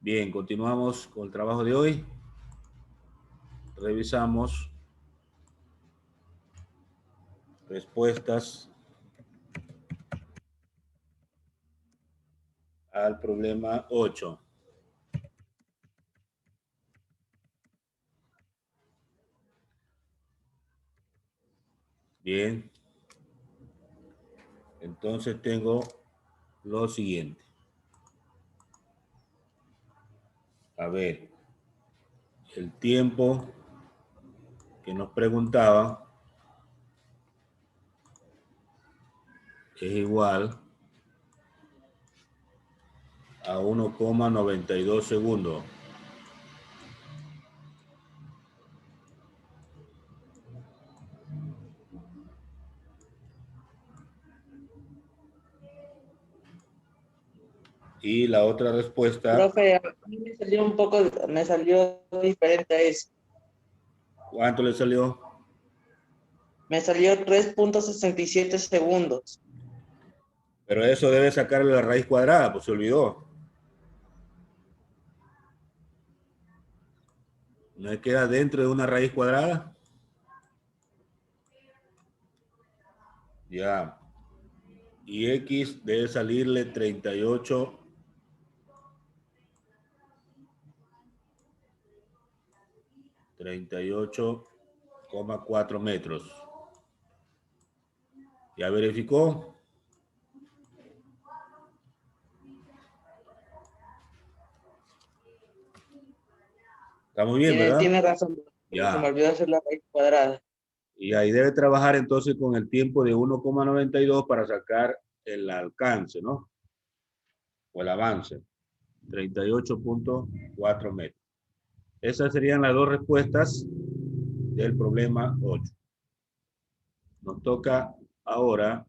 Bien, continuamos con el trabajo de hoy. Revisamos respuestas al problema 8. Bien, entonces tengo lo siguiente. A ver, el tiempo que nos preguntaba es igual a 1,92 segundos. Y la otra respuesta, Profe, a mí me salió diferente a eso. ¿cuánto le salió? Me salió 3.67 segundos. Pero eso debe sacarle la raíz cuadrada, pues se olvidó. ¿No queda dentro de una raíz cuadrada? Ya. Y X debe salirle 38,4 metros. ¿Ya verificó? Está muy bien, ¿verdad? Tiene razón, se me Ya. olvidó hacer la raíz cuadrada. Y ahí debe trabajar entonces con el tiempo de 1,92 para sacar el alcance, ¿no? O el avance. 38,4 metros. Esas serían las dos respuestas del problema 8. Nos toca ahora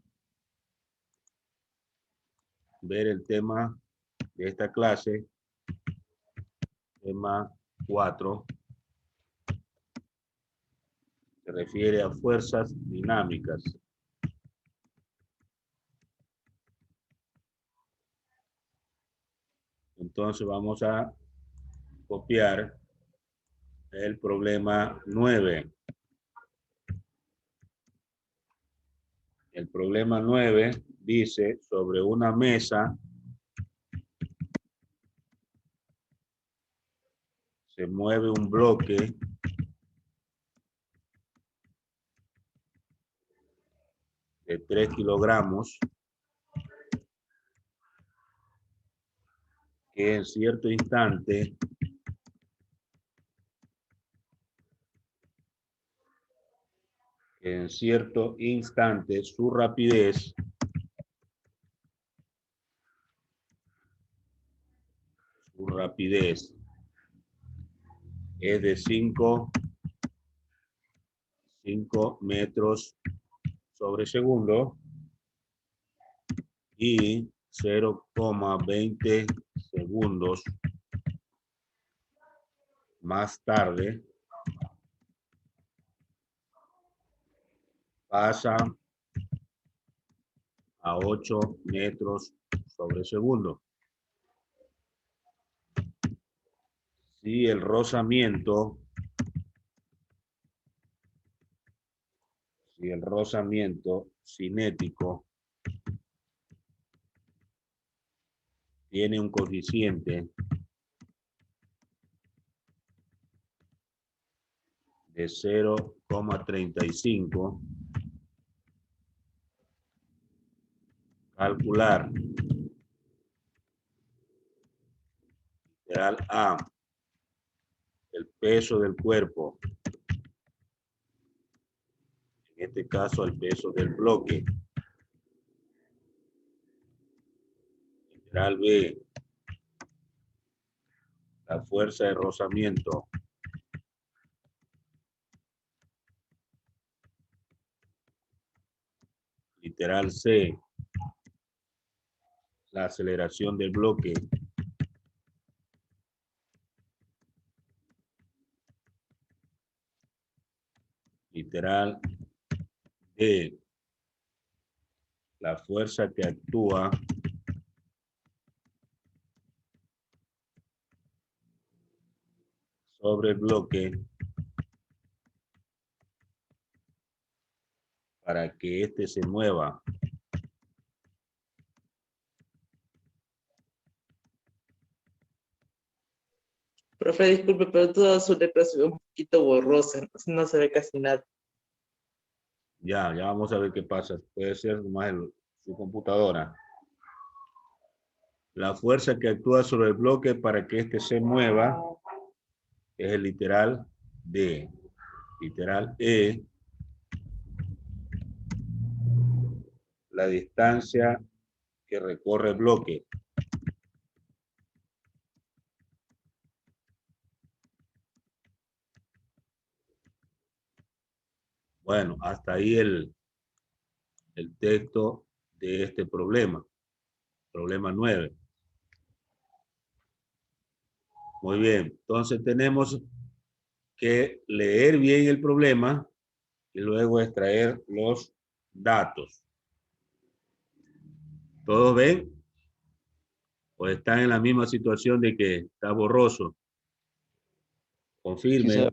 ver el tema de esta clase, tema 4, se refiere a fuerzas dinámicas. Entonces vamos a copiar el problema 9. El problema 9 dice, sobre una mesa se mueve un bloque de 3 kilogramos que en cierto instante su rapidez es de 5 metros sobre segundo y 0,20 segundos más tarde pasa a 8 metros sobre segundo. Si el rozamiento cinético tiene un coeficiente de 0,35, calcular literal A, el peso del cuerpo, en este caso el peso del bloque, literal B, la fuerza de rozamiento, literal C, la aceleración del bloque, literal D, la fuerza que actúa sobre el bloque para que éste se mueva. Profe, disculpe, pero toda su letra se ve un poquito borrosa, no se ve casi nada. Ya vamos a ver qué pasa. Puede ser más su computadora. La fuerza que actúa sobre el bloque para que éste se mueva es el literal D. Literal E. La distancia que recorre el bloque. Bueno, hasta ahí el texto de este problema. Problema 9. Muy bien. Entonces tenemos que leer bien el problema y luego extraer los datos. ¿Todos ven? ¿O están en la misma situación de que está borroso? Confirmen.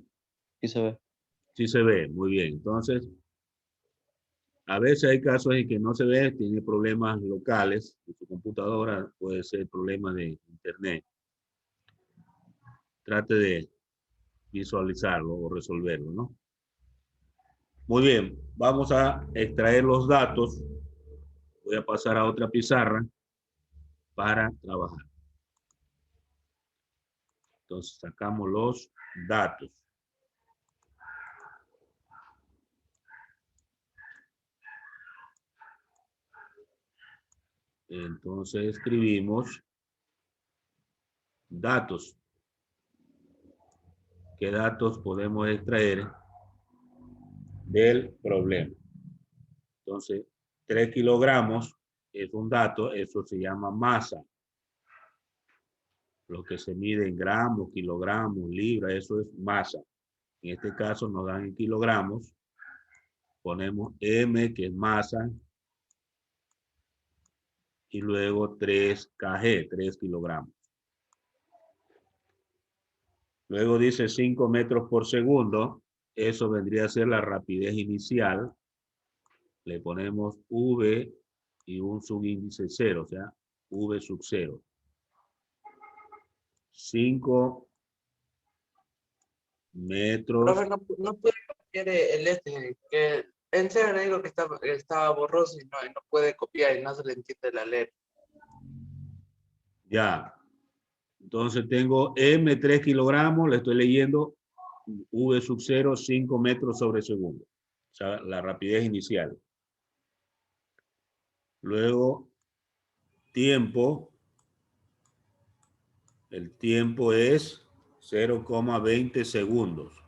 Sí se ve. Sí se ve, muy bien. Entonces, a veces hay casos en que no se ve, tiene problemas locales de su computadora, puede ser problema de internet. Trate de visualizarlo o resolverlo, ¿no? Muy bien, vamos a extraer los datos. Voy a pasar a otra pizarra para trabajar. Entonces, sacamos los datos. Entonces, escribimos datos. ¿Qué datos podemos extraer del problema? Entonces, 3 kilogramos es un dato, eso se llama masa. Lo que se mide en gramos, kilogramos, libras, eso es masa. En este caso nos dan en kilogramos. Ponemos M, que es masa, y luego 3 kg, 3 kilogramos. Luego dice 5 metros por segundo. Eso vendría a ser la rapidez inicial. Le ponemos V y un subíndice 0, o sea, V sub 0. 5 metros. Profe, no puede copiar que en serio le digo que estaba borroso y no puede copiar y no se le entiende la letra. Ya. Entonces tengo M 3 kilogramos, le estoy leyendo V sub 0, 5 metros sobre segundo. O sea, la rapidez inicial. Luego, tiempo. El tiempo es 0,20 segundos.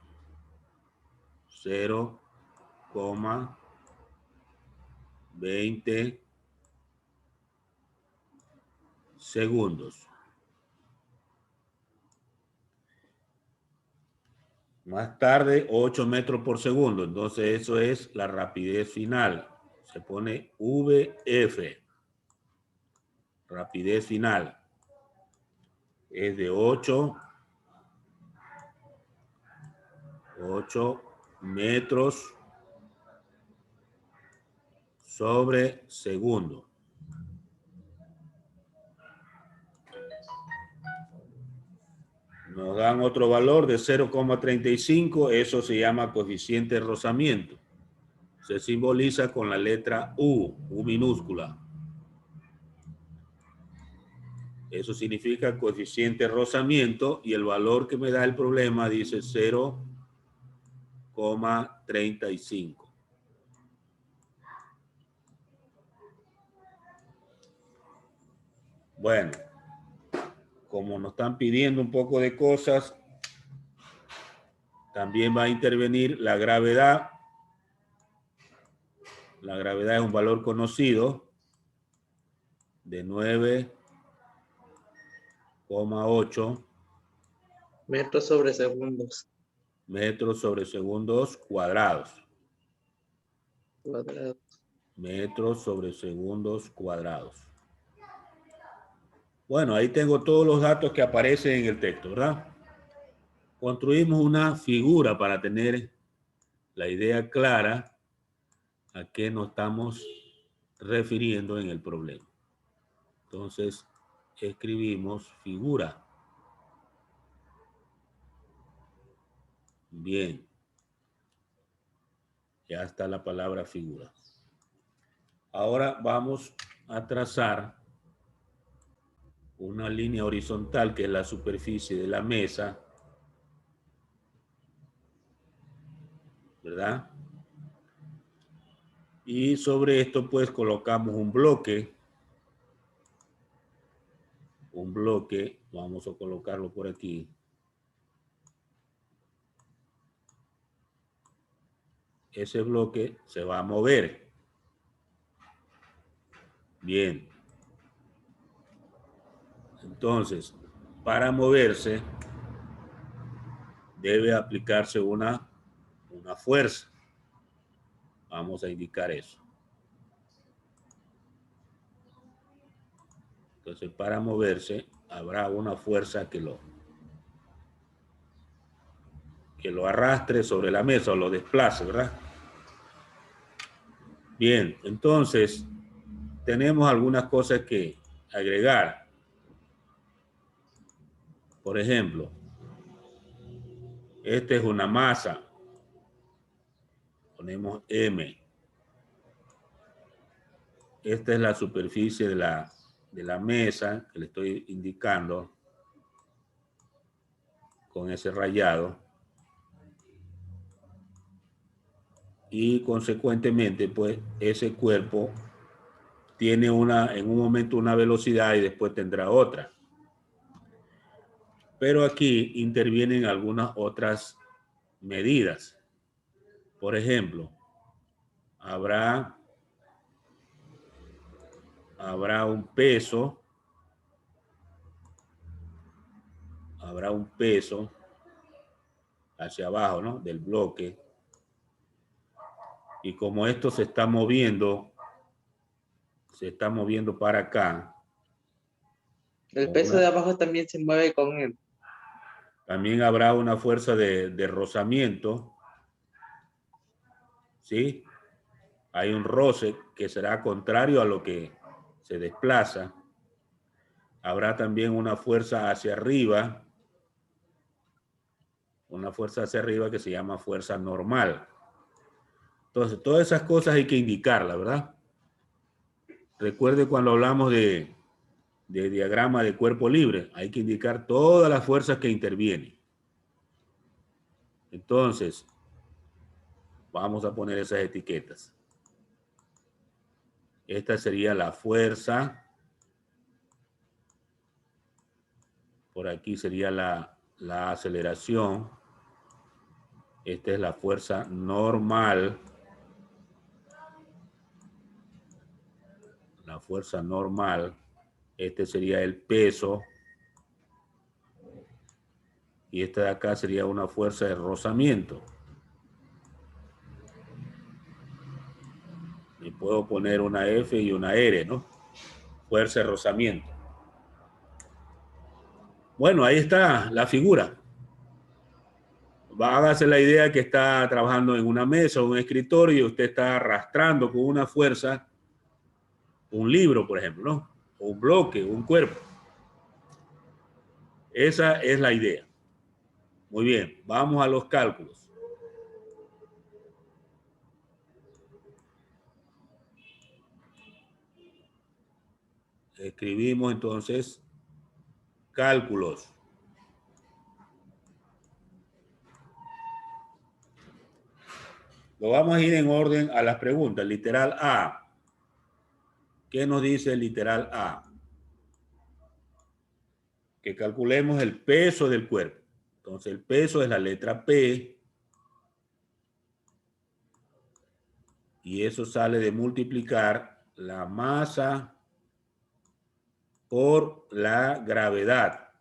0,20 segundos. Más tarde, 8 metros por segundo. Entonces, eso es la rapidez final. Se pone VF. Rapidez final. Es de 8 metros sobre segundo. Nos dan otro valor de 0,35. Eso se llama coeficiente de rozamiento. Se simboliza con la letra U minúscula. Eso significa coeficiente de rozamiento y el valor que me da el problema dice 0,35. Bueno, como nos están pidiendo un poco de cosas, también va a intervenir la gravedad. La gravedad es un valor conocido de 9,8 Metros sobre segundos. metros sobre segundos cuadrados. Cuadrados. Metros sobre segundos cuadrados. Bueno, ahí tengo todos los datos que aparecen en el texto, ¿verdad? construimos una figura para tener la idea clara a qué nos estamos refiriendo en el problema. Entonces, escribimos figura. Bien. Ya está la palabra figura. Ahora vamos a trazar una línea horizontal que es la superficie de la mesa, ¿verdad? Y sobre esto pues colocamos un bloque, vamos a colocarlo por aquí. Ese bloque se va a mover. Bien. Entonces, para moverse, debe aplicarse una fuerza. Vamos a indicar eso. Entonces, para moverse, habrá una fuerza que lo arrastre sobre la mesa o lo desplace, ¿verdad? Bien, entonces, tenemos algunas cosas que agregar. Por ejemplo, esta es una masa. Ponemos M. Esta es la superficie de la mesa que le estoy indicando con ese rayado. Y consecuentemente, pues, ese cuerpo tiene en un momento una velocidad y después tendrá otra. Pero aquí intervienen algunas otras medidas. Por ejemplo, habrá un peso, hacia abajo, ¿no? Del bloque. Y como esto se está moviendo para acá. El peso de abajo también se mueve con él. También habrá una fuerza de rozamiento, ¿sí? Hay un roce que será contrario a lo que se desplaza. Habrá también una fuerza hacia arriba que se llama fuerza normal. Entonces, todas esas cosas hay que indicarlas, ¿verdad? Recuerde cuando hablamos de diagrama de cuerpo libre, hay que indicar todas las fuerzas que intervienen. Entonces, vamos a poner esas etiquetas. Esta sería la fuerza. Por aquí sería la aceleración. Esta es la fuerza normal. La fuerza normal. Este sería el peso. Y esta de acá sería una fuerza de rozamiento. Y puedo poner una F y una R, ¿no? Fuerza de rozamiento. Bueno, ahí está la figura. Hágase la idea que está trabajando en una mesa o un escritorio y usted está arrastrando con una fuerza un libro, por ejemplo, ¿no? O un bloque, un cuerpo. Esa es la idea. Muy bien, vamos a los cálculos. Escribimos entonces cálculos. Lo vamos a ir en orden a las preguntas. Literal A. ¿Qué nos dice el literal A? Que calculemos el peso del cuerpo. Entonces el peso es la letra P. Y eso sale de multiplicar la masa por la gravedad.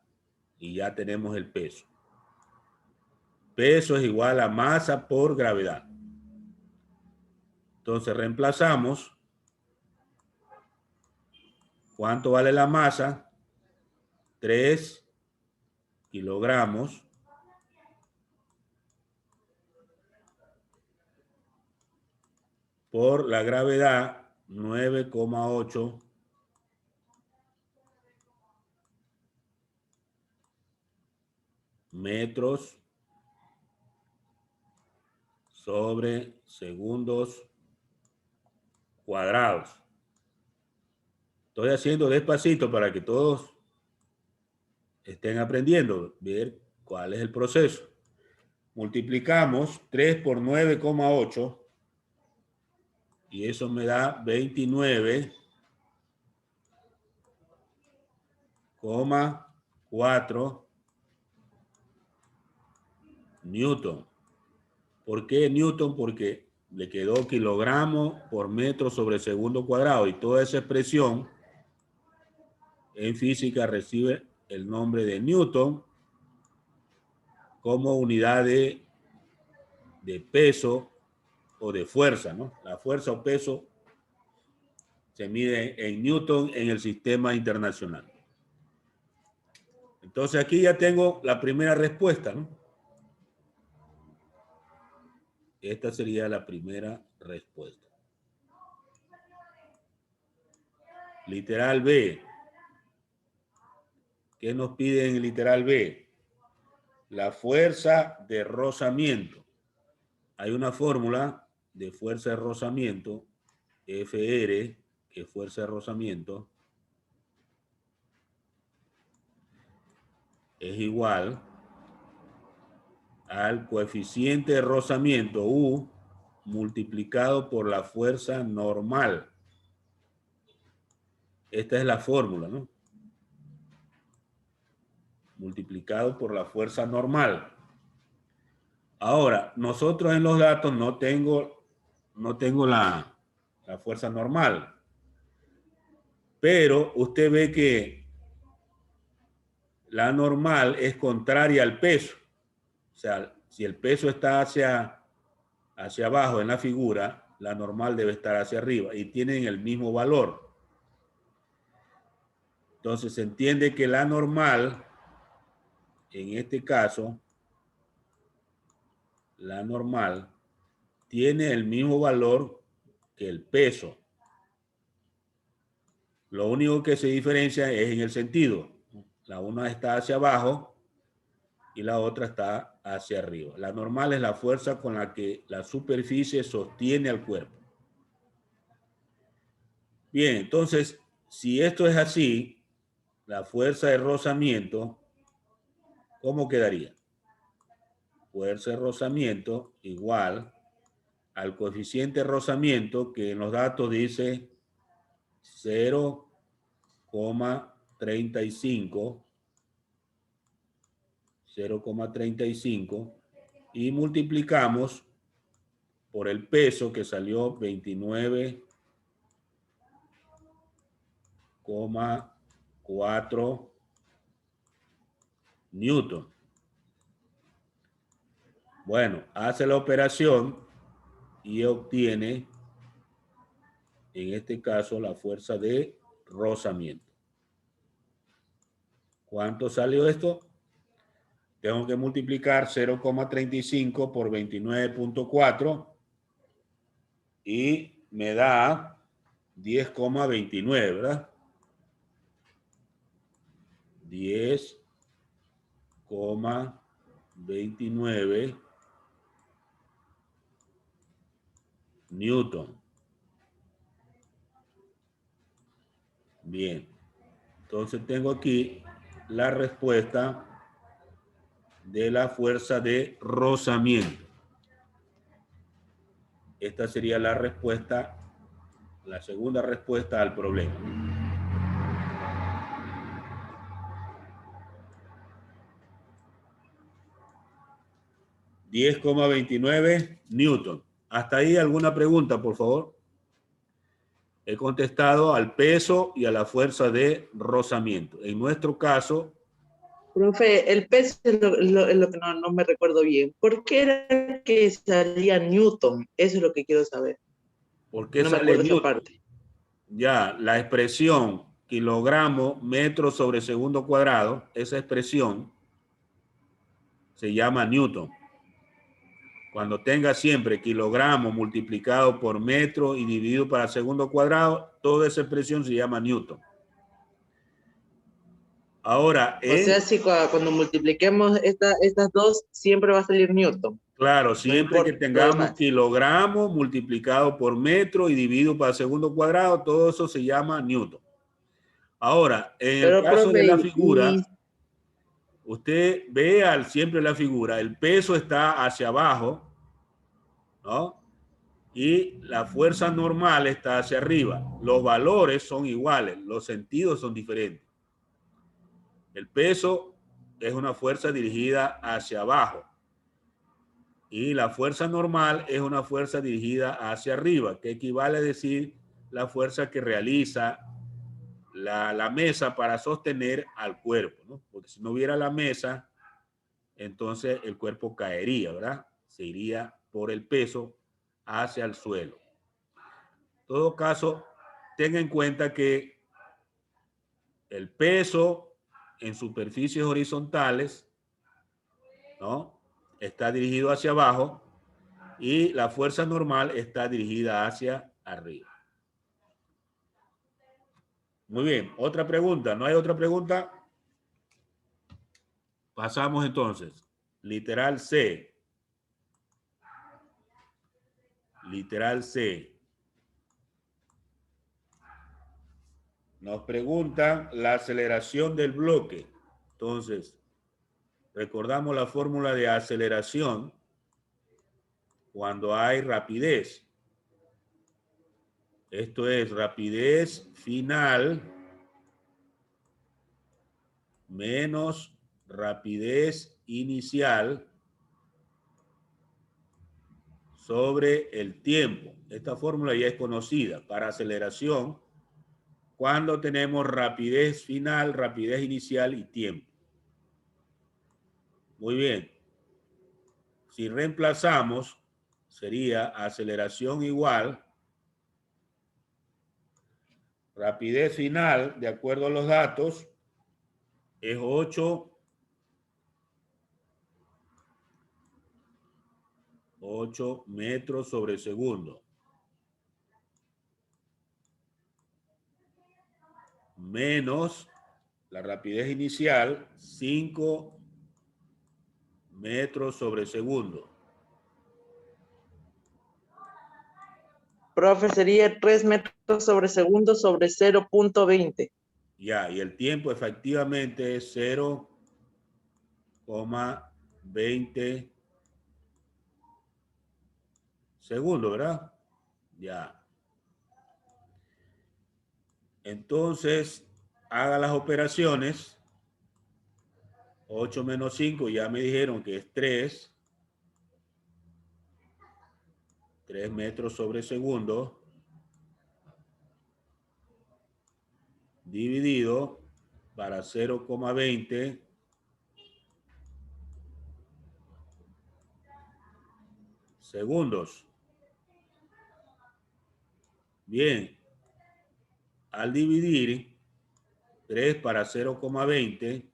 Y ya tenemos el peso. Peso es igual a masa por gravedad. Entonces reemplazamos. ¿Cuánto vale la masa? 3 kilogramos por la gravedad 9,8 metros sobre segundos cuadrados. Estoy haciendo despacito para que todos estén aprendiendo, ver cuál es el proceso. Multiplicamos 3 por 9,8 y eso me da 29,4 newton. ¿Por qué newton? Porque le quedó kilogramo por metro sobre segundo cuadrado y toda esa expresión en física recibe el nombre de newton como unidad de peso o de fuerza, ¿no? La fuerza o peso se mide en newton en el sistema internacional. Entonces aquí ya tengo la primera respuesta, ¿no? Esta sería la primera respuesta. Literal B. ¿Qué nos pide en el literal B? La fuerza de rozamiento. Hay una fórmula de fuerza de rozamiento, FR, que es fuerza de rozamiento, es igual al coeficiente de rozamiento, U, multiplicado por la fuerza normal. Esta es la fórmula, ¿no? Multiplicado por la fuerza normal. Ahora, nosotros en los datos no tengo la fuerza normal. Pero usted ve que la normal es contraria al peso. O sea, si el peso está hacia abajo en la figura, la normal debe estar hacia arriba y tienen el mismo valor. Entonces se entiende que la normal, en este caso, la normal tiene el mismo valor que el peso. Lo único que se diferencia es en el sentido. La una está hacia abajo y la otra está hacia arriba. La normal es la fuerza con la que la superficie sostiene al cuerpo. Bien, entonces, si esto es así, la fuerza de rozamiento, ¿cómo quedaría? Fuerza de rozamiento igual al coeficiente de rozamiento que en los datos dice 0,35 y multiplicamos por el peso que salió 29,4 newton. Bueno, hace la operación y obtiene, en este caso, la fuerza de rozamiento. ¿Cuánto salió esto? Tengo que multiplicar 0,35 por 29,4 y me da 10,29, ¿verdad? 10,29 newton. Bien. Entonces tengo aquí la respuesta de la fuerza de rozamiento. Esta sería la respuesta, la segunda respuesta al problema. 10,29 newton. ¿Hasta ahí alguna pregunta, por favor? He contestado al peso y a la fuerza de rozamiento. En nuestro caso... Profe, el peso es lo que no me recuerdo bien. ¿Por qué era que salía Newton? Eso es lo que quiero saber. ¿Por qué no sale me acuerdo Newton? Esa parte. Ya, la expresión kilogramo metro sobre segundo cuadrado, esa expresión se llama Newton. Cuando tenga siempre kilogramo multiplicado por metro y dividido para segundo cuadrado, toda esa expresión se llama newton. Ahora, O sea, si cuando multipliquemos estas dos, siempre va a salir Newton. claro, No siempre que importa lo tengamos demás. kilogramo multiplicado por metro y dividido para segundo cuadrado, todo eso se llama newton. Ahora, en el Pero, caso de la profe, figura, usted ve siempre la figura, el peso está hacia abajo, ¿no? Y la fuerza normal está hacia arriba. Los valores son iguales, los sentidos son diferentes. El peso es una fuerza dirigida hacia abajo y la fuerza normal es una fuerza dirigida hacia arriba, que equivale a decir la fuerza que realiza la mesa para sostener al cuerpo, ¿no? Porque si no hubiera la mesa, entonces el cuerpo caería, ¿verdad? Se iría por el peso hacia el suelo. En todo caso, tenga en cuenta que el peso en superficies horizontales, ¿no?, está dirigido hacia abajo y la fuerza normal está dirigida hacia arriba. Muy bien, otra pregunta. ¿No hay otra pregunta? Pasamos entonces. Literal C. Literal C. Nos preguntan la aceleración del bloque. Entonces, recordamos la fórmula de aceleración cuando hay rapidez. Esto es rapidez final menos rapidez inicial sobre el tiempo. Esta fórmula ya es conocida para aceleración cuando tenemos rapidez final, rapidez inicial y tiempo. Muy bien. Si reemplazamos, sería aceleración igual rapidez final, de acuerdo a los datos, es 8 metros sobre segundo. Menos la rapidez inicial, 5 metros sobre segundo. profe, sería 3 metros sobre segundo sobre 0.20. Ya, y el tiempo efectivamente es 0,20 segundos, ¿verdad? Ya. Entonces, haga las operaciones. 8 menos 5, ya me dijeron que es 3. 3 metros sobre segundo. Dividido para 0,20 segundos. Bien. Al dividir 3 para 0,20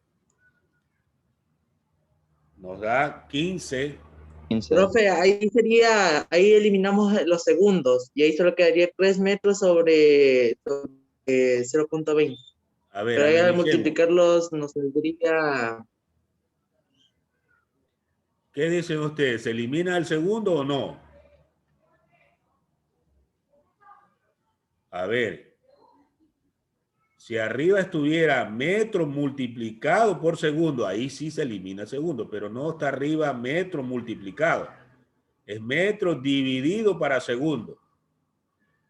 nos da 15. Profe, ahí eliminamos los segundos y ahí solo quedaría 3 metros sobre 0.20. A ver, Pero ahí al analicemos. multiplicarlos nos saldría... ¿Qué dicen ustedes? ¿Se elimina el segundo o no? A ver, si arriba estuviera metro multiplicado por segundo, ahí sí se elimina el segundo, pero no está arriba metro multiplicado. Es metro dividido para segundo.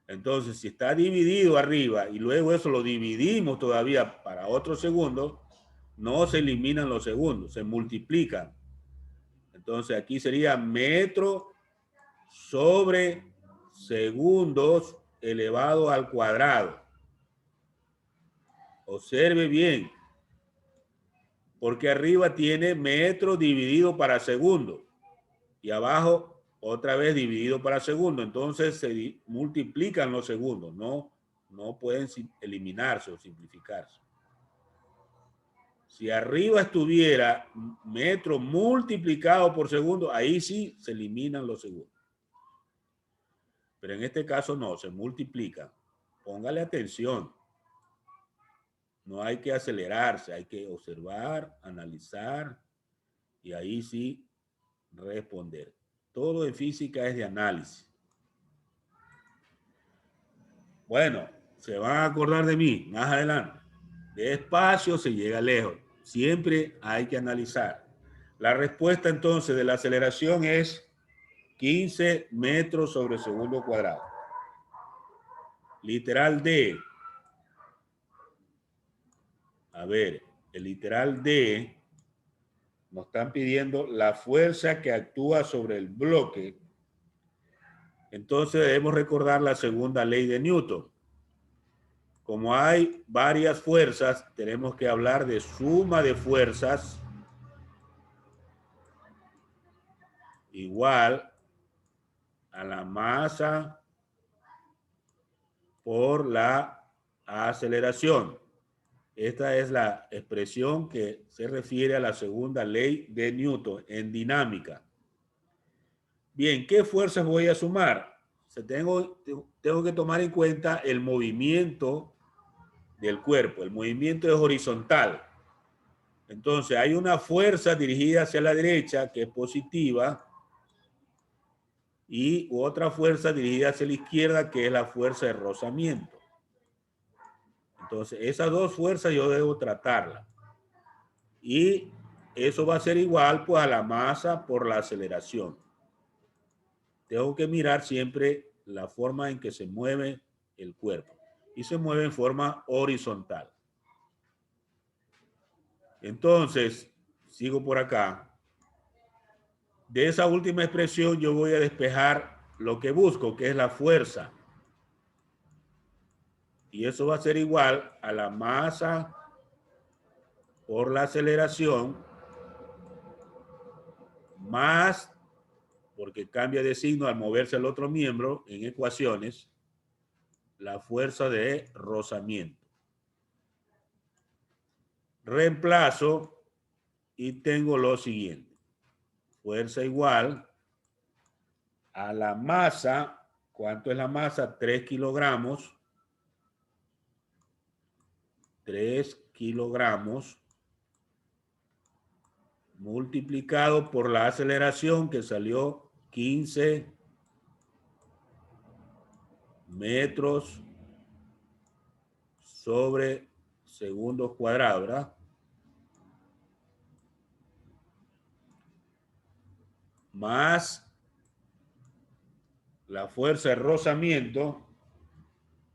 Entonces, si está dividido arriba y luego eso lo dividimos todavía para otro segundo, no se eliminan los segundos, se multiplican. Entonces, aquí sería metro sobre segundos elevado al cuadrado. Observe bien, porque arriba tiene metro dividido para segundo y abajo otra vez dividido para segundo. Entonces se multiplican los segundos, no pueden eliminarse o simplificarse. Si arriba estuviera metro multiplicado por segundo, ahí sí se eliminan los segundos. Pero en este caso no, se multiplica. Póngale atención. No hay que acelerarse, hay que observar, analizar y ahí sí responder. Todo en física es de análisis. Bueno, se van a acordar de mí más adelante. Despacio se llega lejos. Siempre hay que analizar. La respuesta entonces de la aceleración es 15 metros sobre segundo cuadrado. Literal D. A ver, el literal D nos están pidiendo la fuerza que actúa sobre el bloque. Entonces debemos recordar la segunda ley de Newton. Como hay varias fuerzas, tenemos que hablar de suma de fuerzas igual a la masa por la aceleración. Esta es la expresión que se refiere a la segunda ley de Newton en dinámica. Bien, ¿qué fuerzas voy a sumar? Tengo que tomar en cuenta el movimiento del cuerpo. El movimiento es horizontal. Entonces, hay una fuerza dirigida hacia la derecha que es positiva y otra fuerza dirigida hacia la izquierda que es la fuerza de rozamiento. Entonces, esas dos fuerzas yo debo tratarlas. Y eso va a ser igual pues a la masa por la aceleración. Tengo que mirar siempre la forma en que se mueve el cuerpo. Y se mueve en forma horizontal. Entonces, sigo por acá. De esa última expresión yo voy a despejar lo que busco, que es la fuerza. Y eso va a ser igual a la masa por la aceleración más, porque cambia de signo al moverse el otro miembro en ecuaciones, la fuerza de rozamiento. Reemplazo y tengo lo siguiente. Fuerza igual a la masa. ¿Cuánto es la masa? 3 kilogramos. 3 kilogramos multiplicado por la aceleración que salió 15 metros sobre segundos cuadrados, ¿verdad? Más la fuerza de rozamiento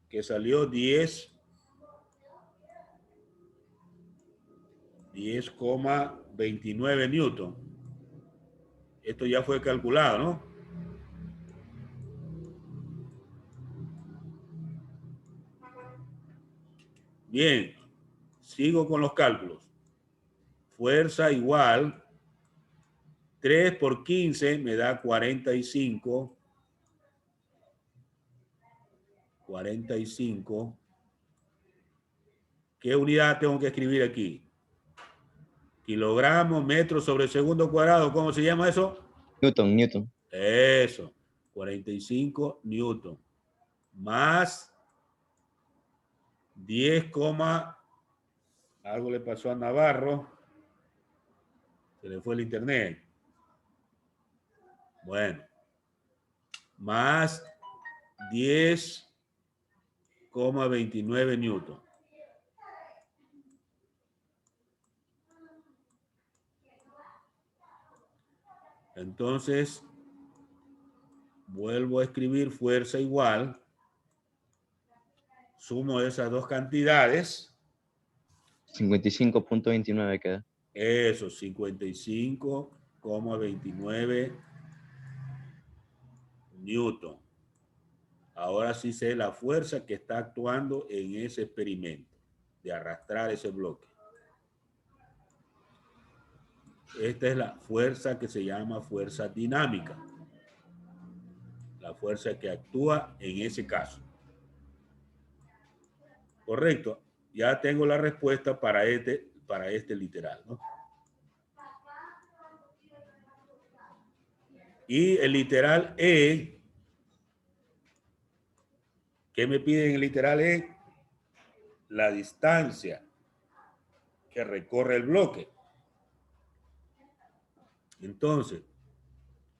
que salió 10,29 newton. Esto ya fue calculado, ¿no? Bien, sigo con los cálculos. Fuerza igual 3 por 15 me da 45. 45. ¿Qué unidad tengo que escribir aquí? Kilogramos, metros sobre segundo cuadrado. ¿Cómo se llama eso? Newton, Newton. Eso. 45 newton. Más 10, algo le pasó a Navarro. Se le fue el internet. Bueno. Más 10,29 newton. Entonces, vuelvo a escribir fuerza igual. Sumo esas dos cantidades. 55.29 queda. Eso, 55,29 newton. Ahora sí sé la fuerza que está actuando en ese experimento de arrastrar ese bloque. Esta es la fuerza que se llama fuerza dinámica. La fuerza que actúa en ese caso. Correcto. Ya tengo la respuesta para para este literal, ¿no? Y el literal E, ¿qué me piden en el literal E? La distancia que recorre el bloque. Entonces,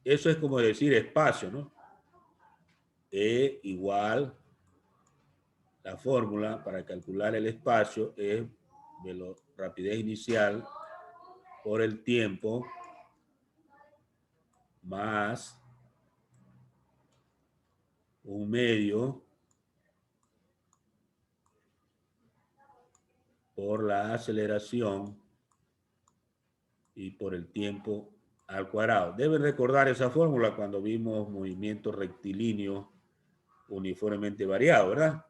eso es como decir espacio, ¿no? E igual, la fórmula para calcular el espacio es rapidez inicial por el tiempo más un medio por la aceleración y por el tiempo al cuadrado. Deben recordar esa fórmula cuando vimos movimiento rectilíneo uniformemente variado, ¿verdad?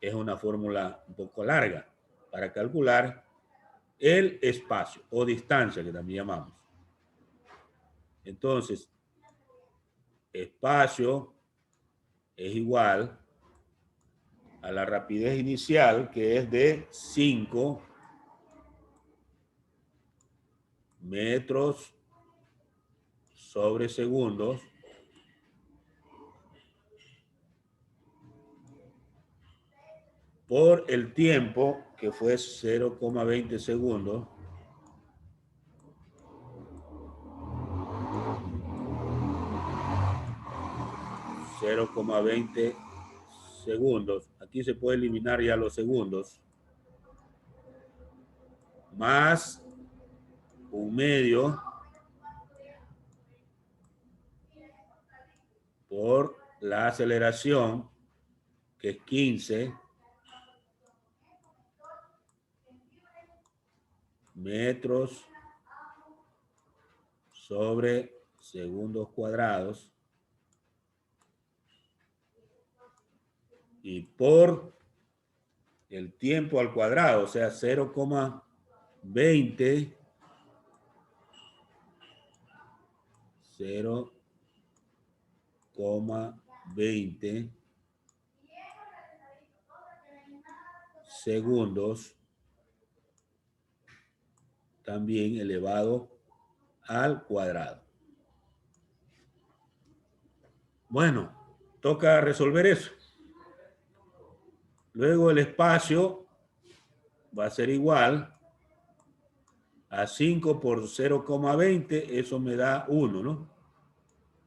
Es una fórmula un poco larga para calcular el espacio o distancia que también llamamos. Entonces, espacio es igual a la rapidez inicial, que es de 5 metros sobre segundos por el tiempo, que fue 0,20 segundos, Aquí se puede eliminar ya los segundos. Más un medio por la aceleración, que es 15 metros sobre segundos cuadrados, y por el tiempo al cuadrado, o sea, 0,20 segundos, también elevado al cuadrado. Bueno, toca resolver eso. Luego el espacio va a ser igual a 5 por 0,20, eso me da 1, ¿no?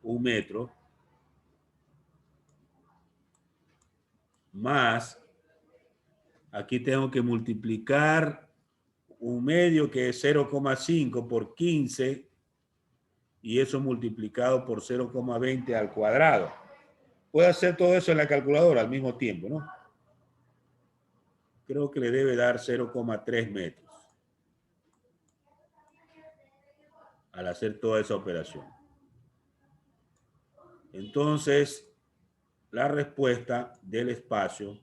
1 metro. Más, aquí tengo que multiplicar un medio, que es 0,5 por 15, y eso multiplicado por 0,20 al cuadrado. Puedo hacer todo eso en la calculadora al mismo tiempo, ¿no? Creo que le debe dar 0,3 metros al hacer toda esa operación. Entonces, la respuesta del espacio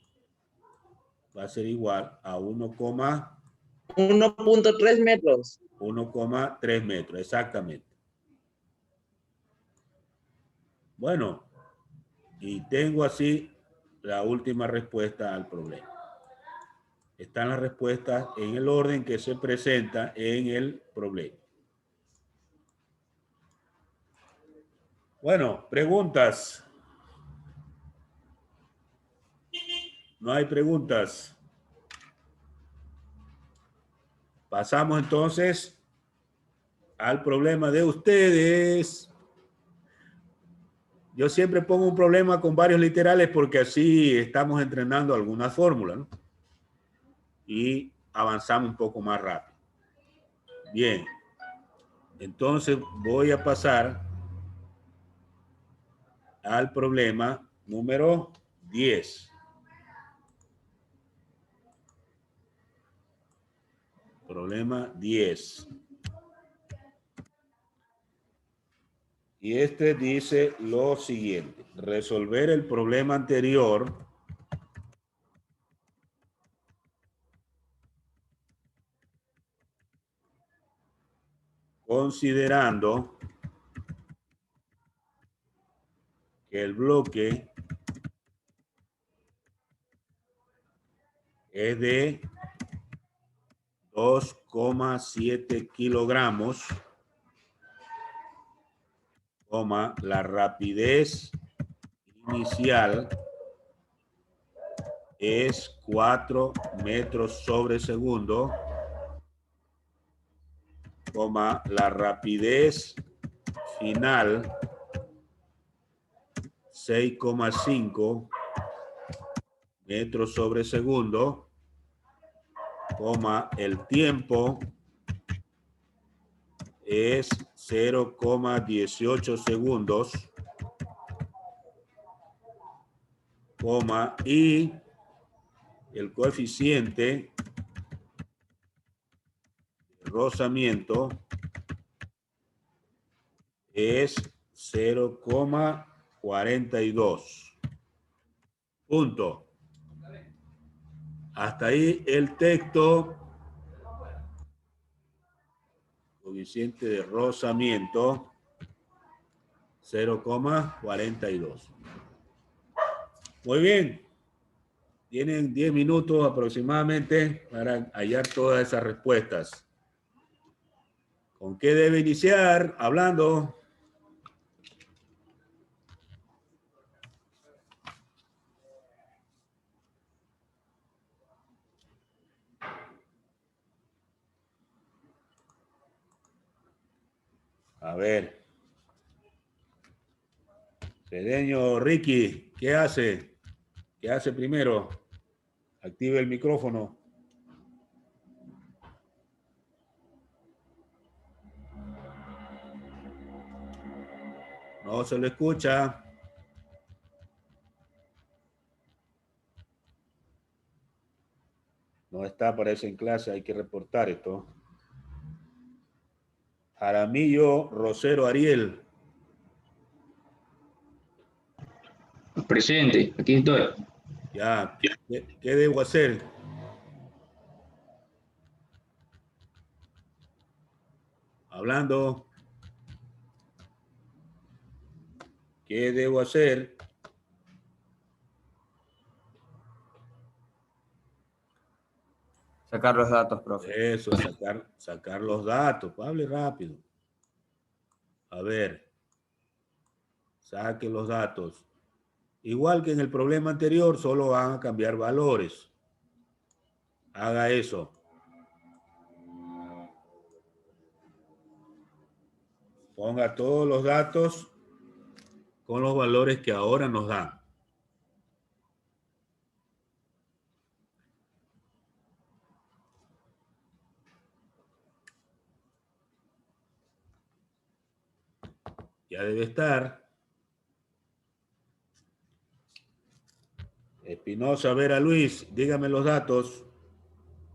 va a ser igual a 1.3 metros. 1,3 metros, exactamente. Bueno, y tengo así la última respuesta al problema. Están las respuestas en el orden que se presenta en el problema. Bueno, preguntas. No hay preguntas. Pasamos entonces al problema de ustedes. Yo siempre pongo un problema con varios literales porque así estamos entrenando algunas fórmulas, ¿no? Y avanzamos un poco más rápido. Bien. Entonces voy a pasar al problema número 10. Problema 10. Y este dice lo siguiente: resolver el problema anterior considerando que el bloque es de 2,7 kilogramos, la rapidez inicial es 4 metros sobre segundo, la rapidez final 6,5 metros sobre segundo, el tiempo es 0,18 segundos, y el coeficiente de rozamiento es 0,42. Punto. Hasta ahí el texto. Coeficiente de rozamiento 0,42. Muy bien. Tienen 10 minutos aproximadamente para hallar todas esas respuestas. ¿Con qué debe iniciar? Hablando. A ver. Cedeño Ricky, ¿qué hace? ¿Qué hace primero? Active el micrófono. No se lo escucha. No está, parece en clase, hay que reportar esto. Jaramillo Rosero Ariel. Presente, aquí estoy. Ya, ¿qué debo hacer? Hablando. ¿Qué debo hacer? Sacar los datos, profe. Eso, sacar los datos. Hable rápido. A ver, saque los datos. Igual que en el problema anterior, solo van a cambiar valores. Haga eso. Ponga todos los datos con los valores que ahora nos dan. Ya debe estar. Espinosa Vera Luis, dígame los datos.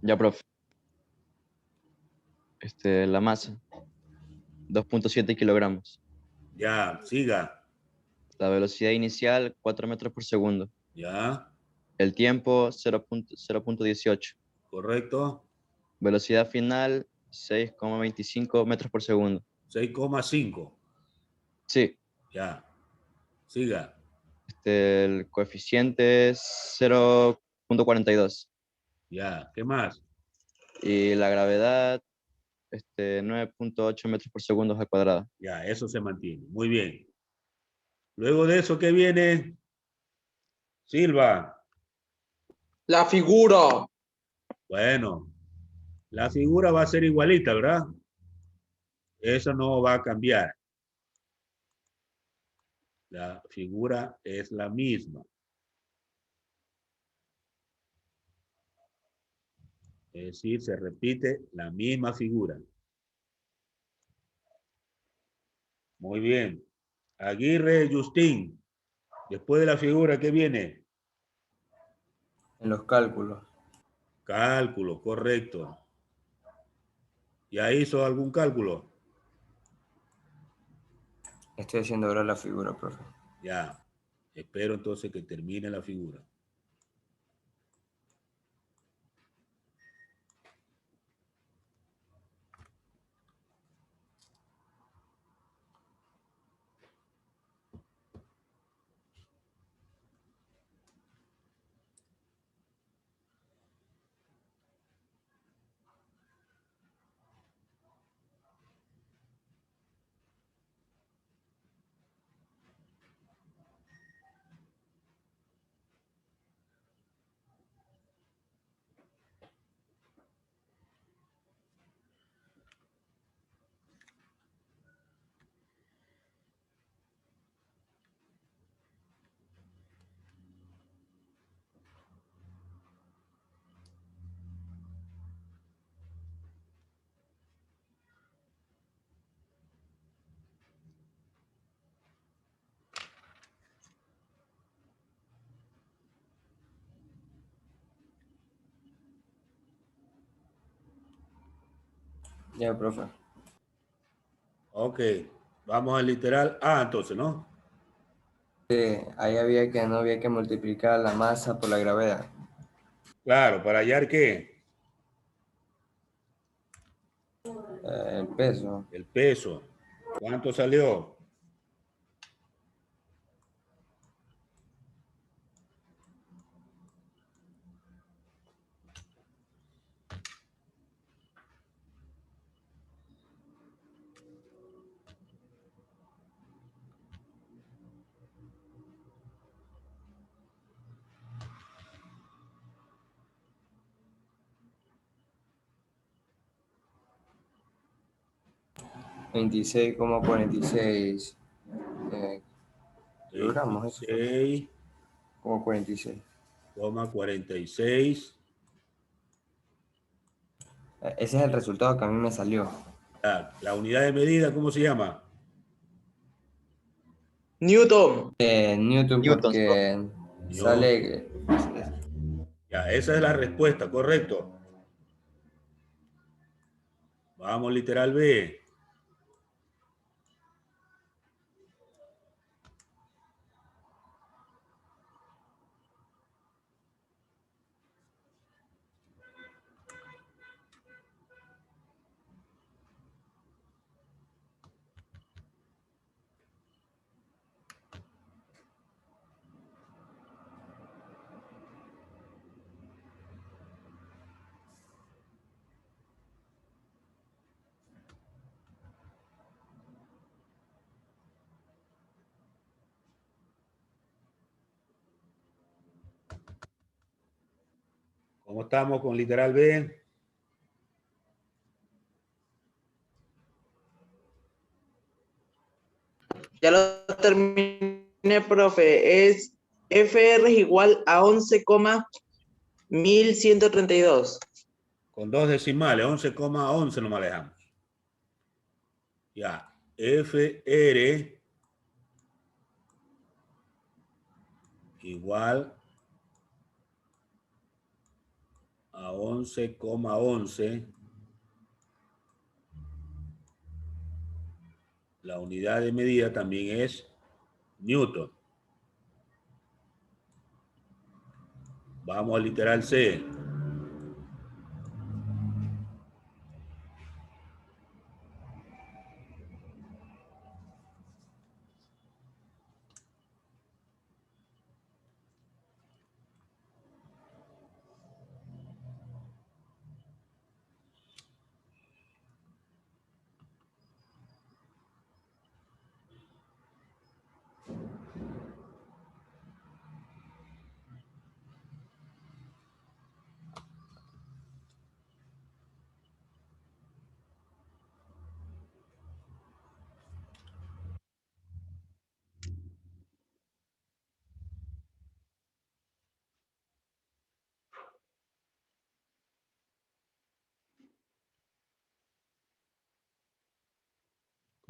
Ya, profe. La masa, 2.7 kilogramos. Ya, siga. La velocidad inicial, 4 metros por segundo. Ya, El tiempo, 0.18. correcto. Velocidad final, 6,25 metros por segundo. 6,5. Sí, Ya, siga. el coeficiente es 0.42. Ya, ¿qué más? Y la gravedad, 9.8 metros por segundo al cuadrado. Ya, eso se mantiene. Muy bien. Luego de eso, ¿qué viene? Silva. La figura. Bueno, la figura va a ser igualita, ¿verdad? Eso no va a cambiar. La figura es la misma. Es decir, se repite la misma figura. Muy bien. Aguirre Justín. Después de la figura, ¿qué viene? En los cálculos. Cálculo, correcto. ¿Ya hizo algún cálculo? Estoy haciendo ahora la figura, profe. Ya. Espero entonces que termine la figura. Ya, profe. Ok, vamos al literal A entonces, ¿no? Sí, ahí no había que multiplicar la masa por la gravedad. Claro, para hallar qué, El peso. el peso. ¿Cuánto salió? Veintiséis coma 46 kilogramos, eso fue. 26,46. Como 46. Ese es el resultado que a mí me salió. La unidad de medida, ¿cómo se llama? Newton. Newton Newtons, profe. porque Newton. sale... Ya, esa es la respuesta, correcto. Vamos, literal B. ¿Cómo estamos con literal B? Ya lo terminé, profe. Es FR es igual a 11,1132. Con dos decimales, 11,11 nomás le dejamos. Ya, FR igual a 11,11. La unidad de medida también es Newton. Vamos al literal C.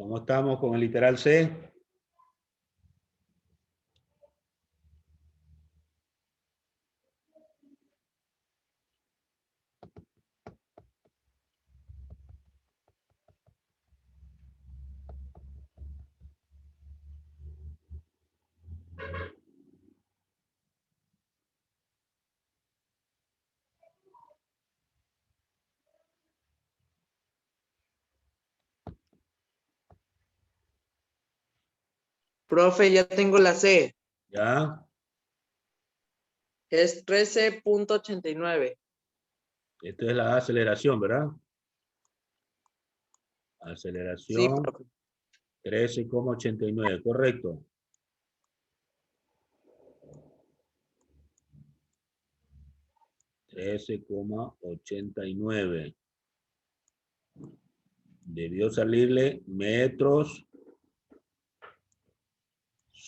¿Cómo estamos con el literal C? Profe, ya tengo la C. ¿Ya? Es 13,89. Esta es la aceleración, ¿verdad? Sí, Aceleración profe. 13,89, correcto. $13,89. Debió salirle metros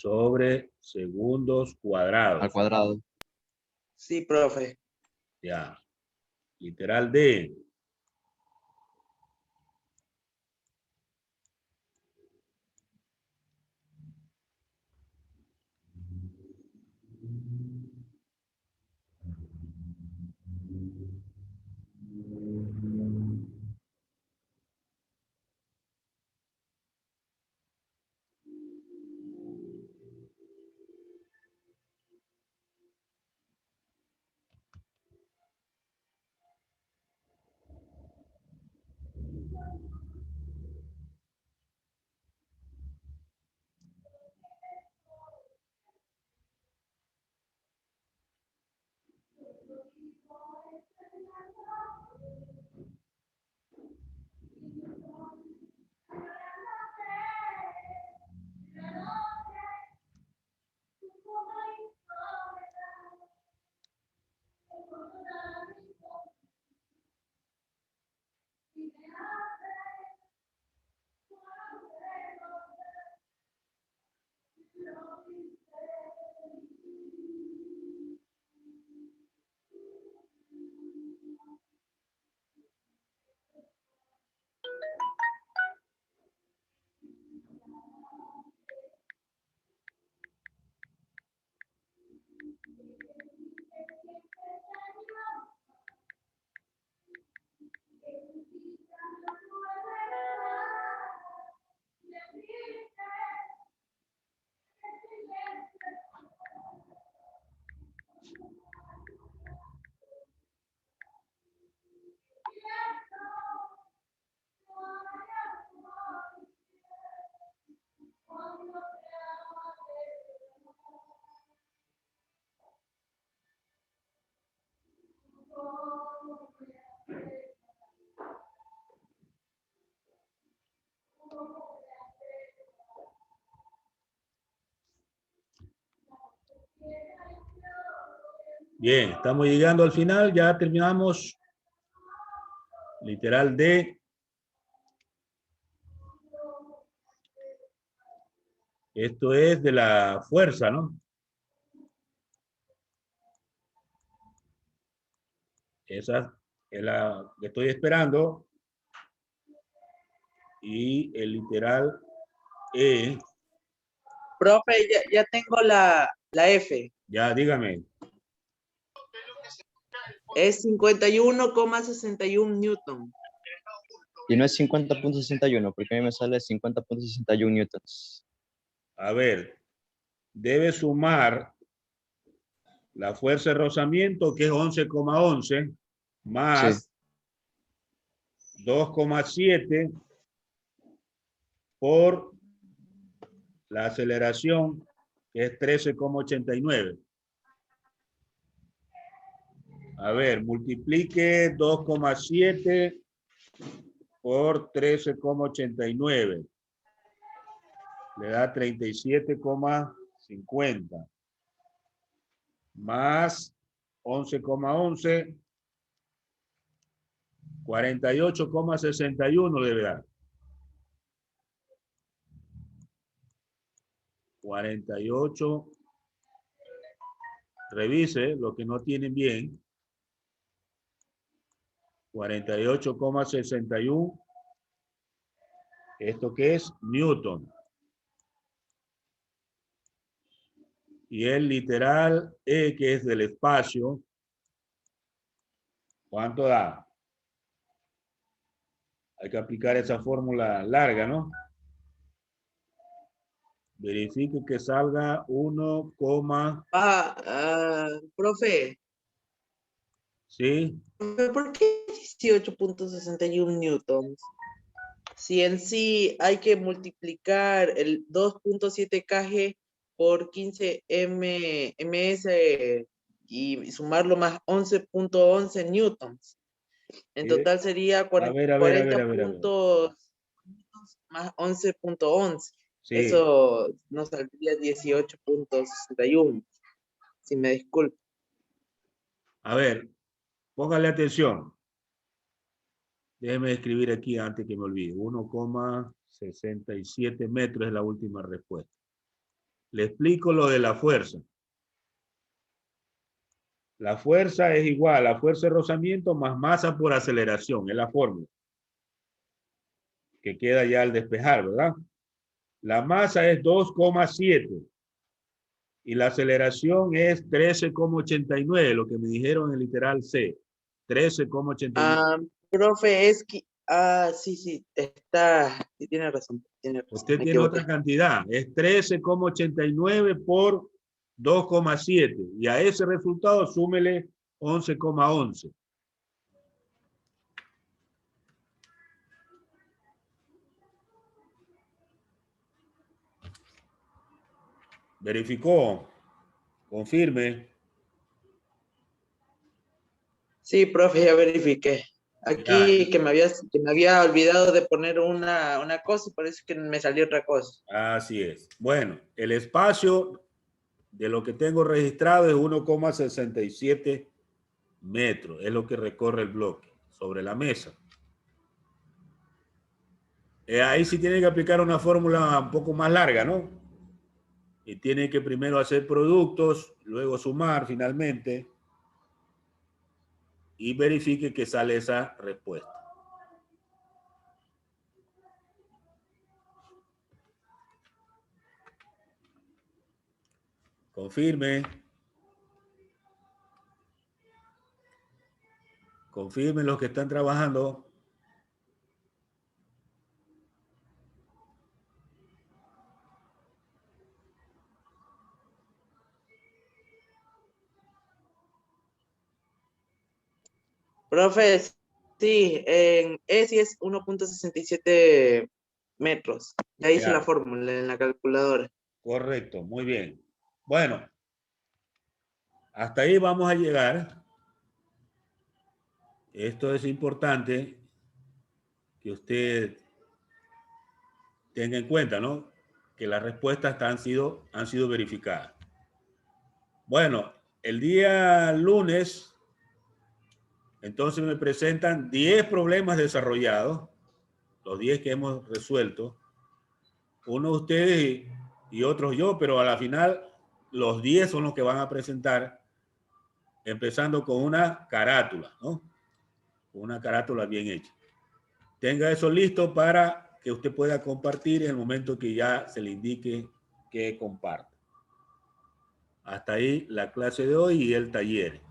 sobre segundos Al cuadrados. cuadrado. Sí, profe. Ya. Literal D. Bien, estamos llegando al final, ya terminamos. Literal D. Esto es de la fuerza, ¿no? Esa es la que estoy esperando. Y el literal E. Profe, ya tengo la F. Ya, dígame. Es 51,61 Newton. Y no es 50.61, porque a mí me sale 50.61 newtons. A ver, debe sumar la fuerza de rozamiento, que es 11,11, más 2,7 por la aceleración, que es 13,89. A ver, multiplique 2,7 por 13,89. Le da 37,50. Más 11,11. 48,61 debe dar. 48. Revise lo que no tienen bien. 48,61. ¿Esto qué es? Newton. Y el literal E, que es del espacio, ¿cuánto da? Hay que aplicar esa fórmula larga, ¿no? Verifique que salga 1, Profe, ¿sí? ¿por qué 18,61 newtons? Si en sí hay que multiplicar el 2,7 kg por 15 ms y sumarlo más 11,11 newtons. En ¿Sí? total sería A ver. 40 puntos más 11,11. Sí. Eso nos saldría 18,61. Si me disculpa. A ver, póngale atención. Déjeme escribir aquí antes que me olvide. 1,67 metros es la última respuesta. Le explico lo de la fuerza. La fuerza es igual a fuerza de rozamiento más masa por aceleración. Es la fórmula que queda ya al despejar, ¿verdad? La masa es 2,7 y la aceleración es 13,89, lo que me dijeron en el literal C. 13,89. Profe, es que... sí, sí, tiene razón, Usted me tiene otra equivoqué. cantidad. Es 13,89 por 2,7. Y a ese resultado súmele 11,11. Verificó. Confirme. Sí, profe, ya verifiqué. Ya, Aquí que me había olvidado de poner una cosa y parece que me salió otra cosa. así es. Bueno, el espacio de lo que tengo registrado es 1,67 metros. Es lo que recorre el bloque sobre la mesa. Ahí sí tiene que aplicar una fórmula un poco más larga, ¿no? Y tiene que primero hacer productos, luego sumar finalmente y verifique que sale esa respuesta. Confirme. Confirmen los que están trabajando. Profe, sí, sí es 1,67 metros. Ya hice la Ya, fórmula en la calculadora. correcto, muy bien. Bueno, hasta ahí vamos a llegar. Esto es importante que usted tenga en cuenta, ¿no? Que las respuestas han sido verificadas. Bueno, El día lunes, entonces me presentan 10 problemas desarrollados, los 10 que hemos resuelto. Uno de ustedes y otros yo, pero a la final los 10 son los que van a presentar, empezando con una carátula, ¿no? Una carátula bien hecha. Tenga eso listo para que usted pueda compartir en el momento que ya se le indique que comparta. Hasta ahí la clase de hoy y el taller.